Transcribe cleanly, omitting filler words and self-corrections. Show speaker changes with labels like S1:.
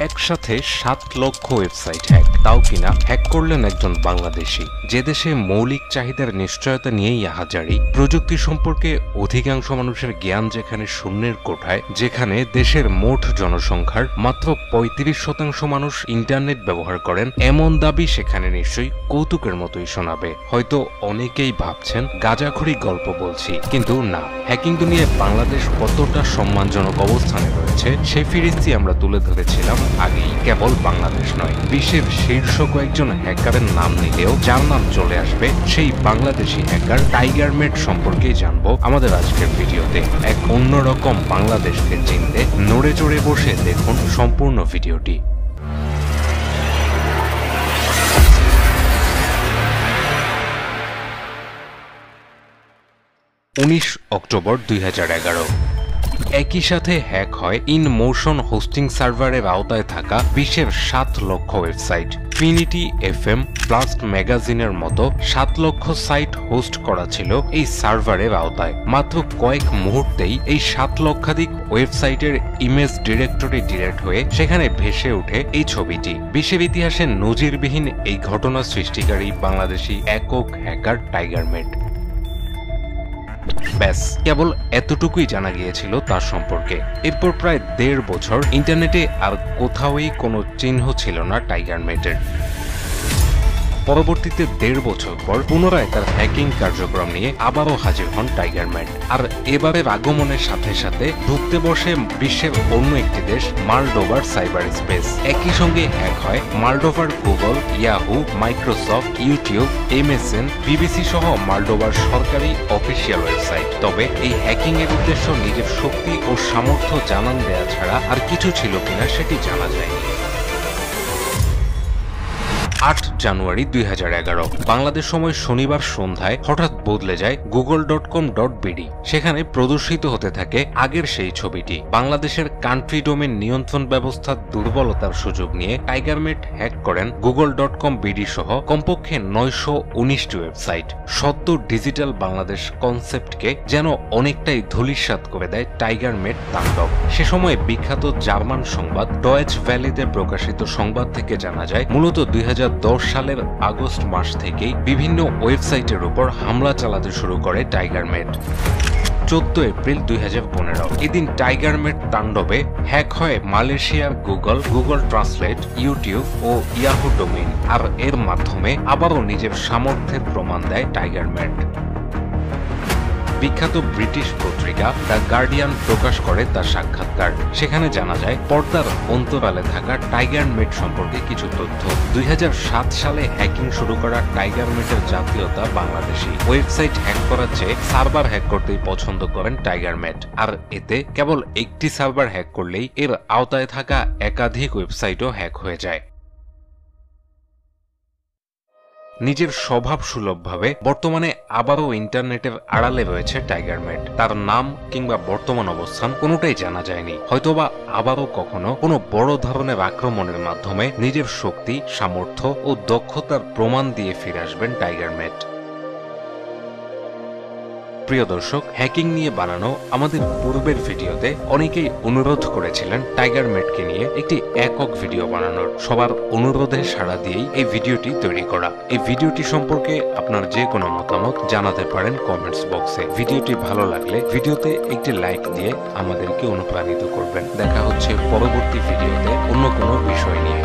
S1: একসাথে 7 লক্ষ website hack, তাও কিনা হ্যাক করলেন একজন বাংলাদেশি। যে দেশে মৌলিক চাহিদার নিশ্চয়তা নিয়েই আহাজারি, প্রযুক্তি সম্পর্কে অধিকাংশ মানুষের জ্ঞান যেখানে শূন্যের কোঠায়, যেখানে দেশের মোট জনসংখ্যার মাত্র 35% মানুষ ইন্টারনেট ব্যবহার করেন, এমন দাবি সেখানে নিশ্চয়ই কৌতুকের মতোই শোনাবে। হয়তো অনেকেই ভাবছেন গাঁজাখড়ি গল্প বলছি, কিন্তু না। হ্যাকিং দুনিয়ায় বাংলাদেশ কতটা সম্মানজনক অবস্থানে রয়েছে সেই ফিরিস্তি আমরা তুলে ধরেছিলাম আগেই। কেবল বাংলাদেশ নয়, বিশ্বের শীর্ষ কয়েকজন হ্যাকারের নাম নিলেও যার নাম চলে আসবে সেই বাংলাদেশি হ্যাকার টাইগার মেড সম্পর্কেই জানবো আমাদের আজকের ভিডিওতে। এক অন্যরকম বাংলাদেশকে চিনতে নড়ে চড়ে বসে দেখুন সম্পূর্ণ ভিডিওটি। 19 অক্টোবর 2011। একই সাথে হ্যাক হয় ইনমোশন হোস্টিং সার্ভারের আওতায় থাকা বিশ্বের 7 লক্ষ ওয়েবসাইট। ট্রিনিটি এফএম, ব্লাস্ট ম্যাগাজিনের মতো 7 লক্ষ সাইট হোস্ট করা ছিল এই সার্ভারের আওতায়। মাত্র কয়েক মুহূর্তেই এই 7 লক্ষাধিক ওয়েবসাইটের ইমেজ ডিরেক্টরি ডিলেট হয়ে সেখানে ভেসে ওঠে এই ছবিটি। বিশ্বের ইতিহাসে নজিরবিহীন এই ঘটনা সৃষ্টিকারী বাংলাদেশি একক হ্যাকার টাইগার মেড। ব্যাস, কেবল এতটুকুই জানা গিয়েছিল তার সম্পর্কে। এরপর প্রায় 1.5 বছর ইন্টারনেটে আর কোথাওই কোনো চিহ্ন ছিল না টাইগার মেডের। পরবর্তীতে 1.5 বছর পর পুনরায় তার হ্যাকিং কার্যক্রম নিয়ে আবারও হাজির হন টাইগার মেড। আর এবারের আগমনের সাথে সাথে ঢুকতে বসে বিশ্বের অন্য একটি দেশ মলডোভার সাইবার স্পেস। একই সঙ্গে হ্যাক হয় মলডোভার Google, Yahoo, Microsoft, YouTube, MSN, BBC সহ মলডোভার সরকারি অফিসিয়াল ওয়েবসাইট। তবে এই হ্যাকিং এর উদ্দেশ্য নিজের শক্তি ও সামর্থ্য জানান দেয়া ছাড়া আর কিছু ছিল কিনা সেটি জানা যায়নি। 8 জানুয়ারি 2011 বাংলাদেশ সময় শনিবার সন্ধ্যায় হঠাৎ বদলে যায় google.com.bd। সেখানে প্রদর্শিত হতে থাকে আগের সেই ছবিটি। বাংলাদেশের কান্ট্রি ডোমেন নিয়ন্ত্রণ ব্যবস্থার দুর্বলতার সুযোগ নিয়ে টাইগার মেড হ্যাক করেন google.com.bd সহ কমপক্ষে 919টি ওয়েবসাইট। সদ্য ডিজিটাল বাংলাদেশ কনসেপ্টকে যেন অনেকটাই ধূলিসাৎ করে দেয় টাইগার মেড তাণ্ডব। সে সময় বিখ্যাত জার্মান সংবাদ ডয়েচ ভ্যালিতে প্রকাশিত সংবাদ থেকে জানা যায় মূলত 2010 সালের আগস্ট মাস থেকেই বিভিন্ন ওয়েবসাইটের উপর হামলা চালাতে শুরু করে টাইগার মেড। 14 এপ্রিল 2015 এদিন টাইগার মেড তাণ্ডবে হ্যাক হয় মালয়েশিয়ার গুগল ট্রান্সলেট, ইউটিউব ও ইয়াহু ডোমেইন। আর এর মাধ্যমে আবারও নিজের সামর্থ্যের প্রমাণ দেয় টাইগার মেড। বিখ্যাত ব্রিটিশ পত্রিকা দ্য গার্ডিয়ান প্রকাশ করে তার সাক্ষাৎকার। সেখানে জানা যায় পর্দার অন্তরালে থাকা টাইগার মেড সম্পর্কে কিছু তথ্য। 2007 সালে হ্যাকিং শুরু করা টাইগার মেডের জাতীয়তা বাংলাদেশি। ওয়েবসাইট হ্যাক করার চেয়ে সার্ভার হ্যাক করতেই পছন্দ করেন টাইগার মেড। আর এতে কেবল একটি সার্ভার হ্যাক করলেই এর আওতায় থাকা একাধিক ওয়েবসাইটও হ্যাক হয়ে যায়। নিজের স্বভাব সুলভভাবে বর্তমানে আবারও ইন্টারনেটের আড়ালে রয়েছে টাইগার মেড। তার নাম কিংবা বর্তমান অবস্থান কোনোটাই জানা যায়নি। হয়তোবা আবারও কখনো কোনো বড় ধরনের আক্রমণের মাধ্যমে নিজের শক্তি, সামর্থ্য ও দক্ষতার প্রমাণ দিয়ে ফিরে আসবেন টাইগার মেড। প্রিয় দর্শক, হ্যাকিং নিয়ে বানানো আমাদের পূর্বের ভিডিওতে অনেকেই অনুরোধ করেছিলেন টাইগার মেডকে নিয়ে একটি একক ভিডিও বানানোর। সবার অনুরোধে সাড়া দিয়েই এই ভিডিওটি তৈরি করা। এই ভিডিওটি সম্পর্কে আপনার যে কোনো মতামত জানাতে পারেন কমেন্টস বক্সে। ভিডিওটি ভালো লাগলে ভিডিওতে একটি লাইক দিয়ে আমাদেরকে অনুপ্রাণিত করবেন। দেখা হচ্ছে পরবর্তী ভিডিওতে অন্য কোনো বিষয় নিয়ে।